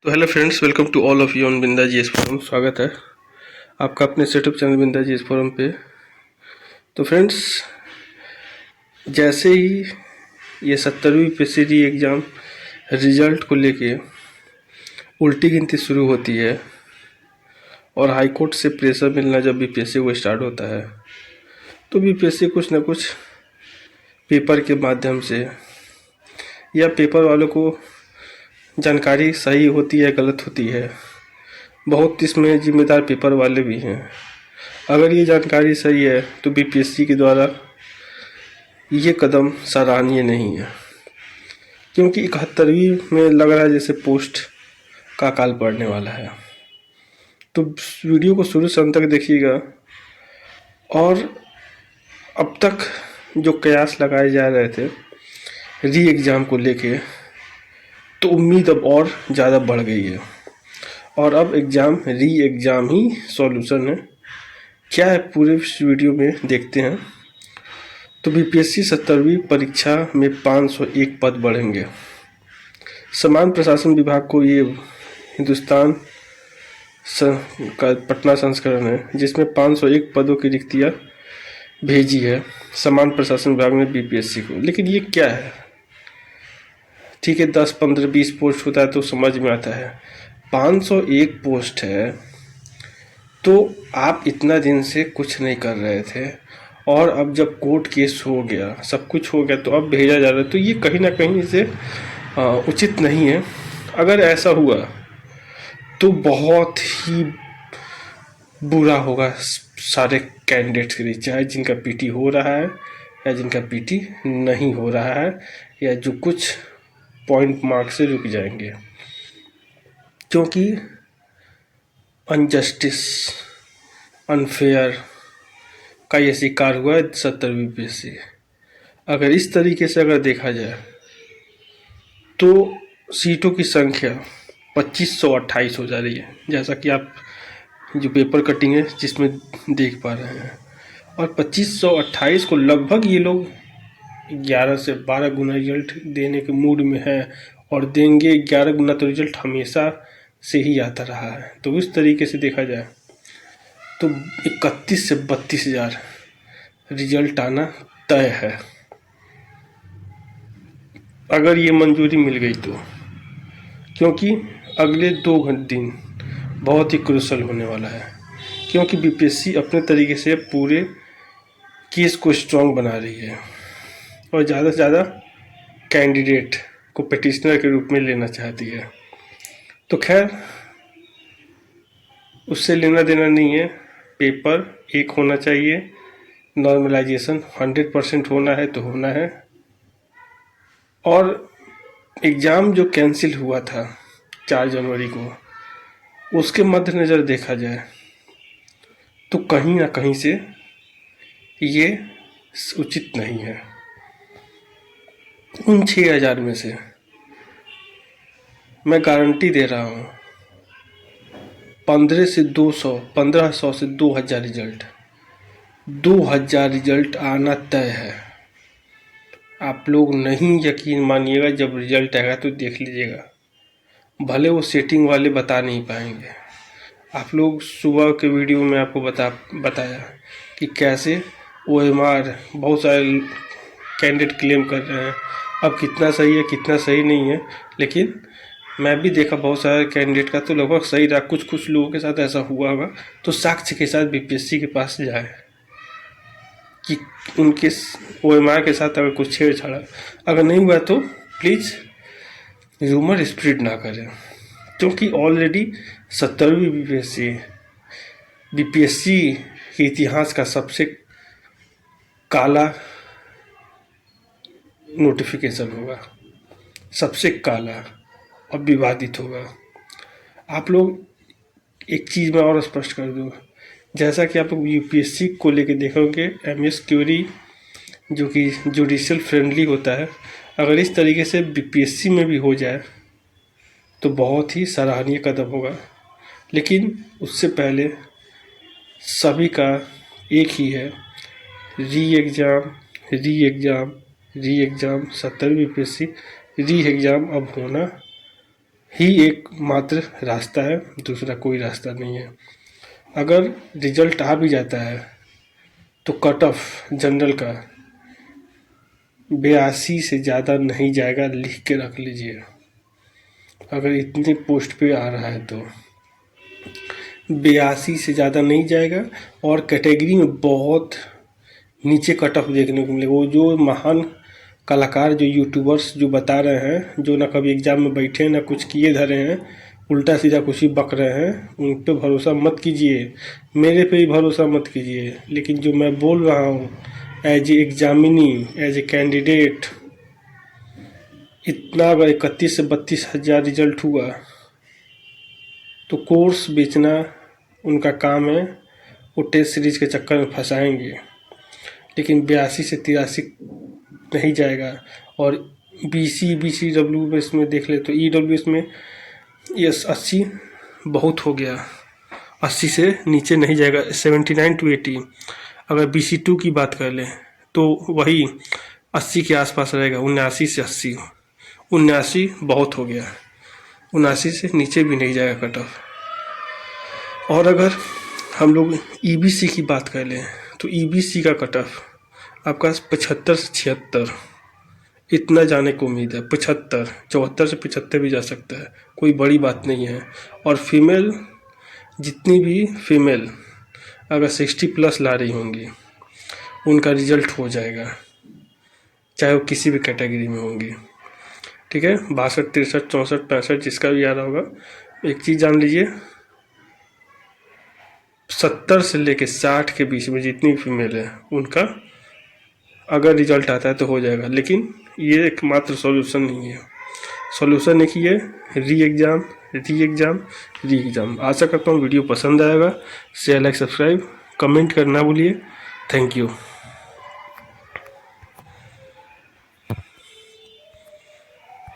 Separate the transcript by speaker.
Speaker 1: तो hello friends, welcome to all of you on Binda G S forum. स्वागत है आपका अपने सेटअप चैनल बिंदा जी एस फोरम पे। तो फ्रेंड्स, जैसे ही ये 70वीं पीसीडी एग्ज़ाम रिजल्ट को लेके उल्टी गिनती शुरू होती है और हाई कोर्ट से प्रेशर मिलना जब बीपीएससी को स्टार्ट होता है, तो बीपीएससी कुछ ना कुछ पेपर के माध्यम से या पेपर वालों को जानकारी सही होती है गलत होती है, बहुत इसमें जिम्मेदार पेपर वाले भी हैं। अगर ये जानकारी सही है तो बीपीएससी के द्वारा ये कदम सराहनीय नहीं है, क्योंकि 71वीं में लग रहा है जैसे पोस्ट का काल पड़ने वाला है। तो वीडियो को शुरू से अंत तक देखिएगा। और अब तक जो कयास लगाए जा रहे थे री एग्ज़ाम को लेके, तो उम्मीद अब और ज़्यादा बढ़ गई है और अब री एग्ज़ाम ही सॉल्यूशन है। क्या है पूरे इस वीडियो में देखते हैं। तो बीपीएससी 70वीं परीक्षा में 501 पद बढ़ेंगे। समान प्रशासन विभाग को ये हिंदुस्तान का पटना संस्करण है जिसमें 501 पदों की रिक्तियाँ भेजी है समान प्रशासन विभाग ने बीपीएससी को। लेकिन ये क्या है? ठीक है, 10, 15, 20 पोस्ट होता है तो समझ में आता है। 501 पोस्ट है तो आप इतना दिन से कुछ नहीं कर रहे थे और अब जब कोर्ट केस हो गया, सब कुछ हो गया, तो अब भेजा जा रहा है। तो ये कहीं ना कहीं से उचित नहीं है। अगर ऐसा हुआ तो बहुत ही बुरा होगा सारे कैंडिडेट्स के लिए, चाहे जिनका पीटी हो रहा है या जिनका पीटी नहीं हो रहा है या जो कुछ पॉइंट मार्क से रुक जाएंगे, क्योंकि अनजस्टिस, अनफेयर का ये शिकार हुआ है 70वीं पीएससी। अगर इस तरीके से अगर देखा जाए तो सीटों की संख्या 2528 हो जा रही है, जैसा कि आप जो पेपर कटिंग है जिसमें देख पा रहे हैं। और 2528 को लगभग ये लोग 11 से 12 गुना रिजल्ट देने के मूड में है और देंगे 11 गुना। तो रिजल्ट हमेशा से ही आता रहा है। तो इस तरीके से देखा जाए तो 31 से 32 हज़ार रिजल्ट आना तय है, अगर ये मंजूरी मिल गई तो। क्योंकि अगले 2 दिन बहुत ही क्रूशल होने वाला है, क्योंकि बीपीएससी अपने तरीके से पूरे केस को स्ट्रॉन्ग बना रही है और ज़्यादा से ज़्यादा कैंडिडेट को पिटिशनर के रूप में लेना चाहती है। तो खैर, उससे लेना देना नहीं है। पेपर एक होना चाहिए, नॉर्मलाइजेशन 100% होना है तो होना है। और एग्ज़ाम जो कैंसिल हुआ था 4 जनवरी को, उसके मद्देनज़र देखा जाए तो कहीं ना कहीं से ये उचित नहीं है। उन 6000 में से मैं गारंटी दे रहा हूँ 1500 से 2000 रिजल्ट, 2000 रिजल्ट आना तय है। आप लोग नहीं यकीन मानिएगा, जब रिजल्ट आएगा तो देख लीजिएगा। भले वो सेटिंग वाले बता नहीं पाएंगे। आप लोग सुबह के वीडियो में आपको बताया कि कैसे OMR बहुत सारे कैंडिडेट क्लेम कर रहे हैं। अब कितना सही है कितना सही नहीं है, लेकिन मैं भी देखा बहुत सारे कैंडिडेट का तो लगभग सही रहा। कुछ लोगों के साथ ऐसा हुआ होगा तो साक्ष्य के साथ बीपीएससी के पास जाए कि उनके OMR के साथ अगर कुछ छेड़छाड़, अगर नहीं हुआ तो प्लीज़ रूमर स्प्रेड ना करें, क्योंकि ऑलरेडी 70वीं बीपीएससी के इतिहास का सबसे काला नोटिफिकेशन होगा, सबसे काला और विवादित होगा। आप लोग एक चीज़ मैं और स्पष्ट कर दूँ, जैसा कि आप लोग यूपीएससी को लेके देखोगे MS क्यूरी जो कि जुडिशियल फ्रेंडली होता है, अगर इस तरीके से बीपीएससी में भी हो जाए तो बहुत ही सराहनीय कदम होगा। लेकिन उससे पहले सभी का एक ही है, री एग्ज़ाम 70वीं बीपीएससी री एग्ज़ाम अब होना ही एकमात्र रास्ता है, दूसरा कोई रास्ता नहीं है। अगर रिजल्ट आ भी जाता है तो कट ऑफ जनरल का 82 से ज़्यादा नहीं जाएगा, लिख के रख लीजिए। अगर इतनी पोस्ट पे आ रहा है तो 82 से ज़्यादा नहीं जाएगा। और कैटेगरी में बहुत नीचे कट ऑफ देखने को मिलेगा। वो जो महान कलाकार, जो यूट्यूबर्स जो बता रहे हैं, जो ना कभी एग्ज़ाम में बैठे ना कुछ किए धरे हैं, उल्टा सीधा कुछ ही बक रहे हैं, उन पे भरोसा मत कीजिए। मेरे पे ही भरोसा मत कीजिए। लेकिन जो मैं बोल रहा हूँ as a examinee, as a candidate, इतना अगर 31 से 32 हज़ार रिजल्ट हुआ तो कोर्स बेचना उनका काम है। वो टेस्ट सीरीज के चक्कर में फंसाएंगे। लेकिन 82 से 83 नहीं जाएगा। और BC WS में देख ले तो EWS में ये 80 बहुत हो गया, 80 से नीचे नहीं जाएगा। 79 to 80। अगर BC2 की बात कर ले तो वही 80 के आसपास रहेगा, 79 से 80। 79 बहुत हो गया, 79 से नीचे भी नहीं जाएगा कट ऑफ। और अगर हम लोग EBC की बात कर लें तो EBC का कट ऑफ आपका 75 से 76 इतना जाने को उम्मीद है। 75, 74 से 75 भी जा सकता है, कोई बड़ी बात नहीं है। और फीमेल, जितनी भी फीमेल अगर 60 प्लस ला रही होंगी उनका रिजल्ट हो जाएगा, चाहे वो किसी भी कैटेगरी में होंगी। ठीक है, 62, 63, 64, 65 जिसका भी आ रहा होगा। एक चीज़ जान लीजिए, 70 से लेके 60 के बीच में जितनी फीमेल है उनका अगर रिजल्ट आता है तो हो जाएगा। लेकिन ये एकमात्र सॉल्यूशन नहीं है। सॉल्यूशन एक ही है, री एग्ज़ाम। आशा करता हूँ वीडियो पसंद आएगा। शेयर, लाइक, सब्सक्राइब, कमेंट करना भूलिए। Thank you.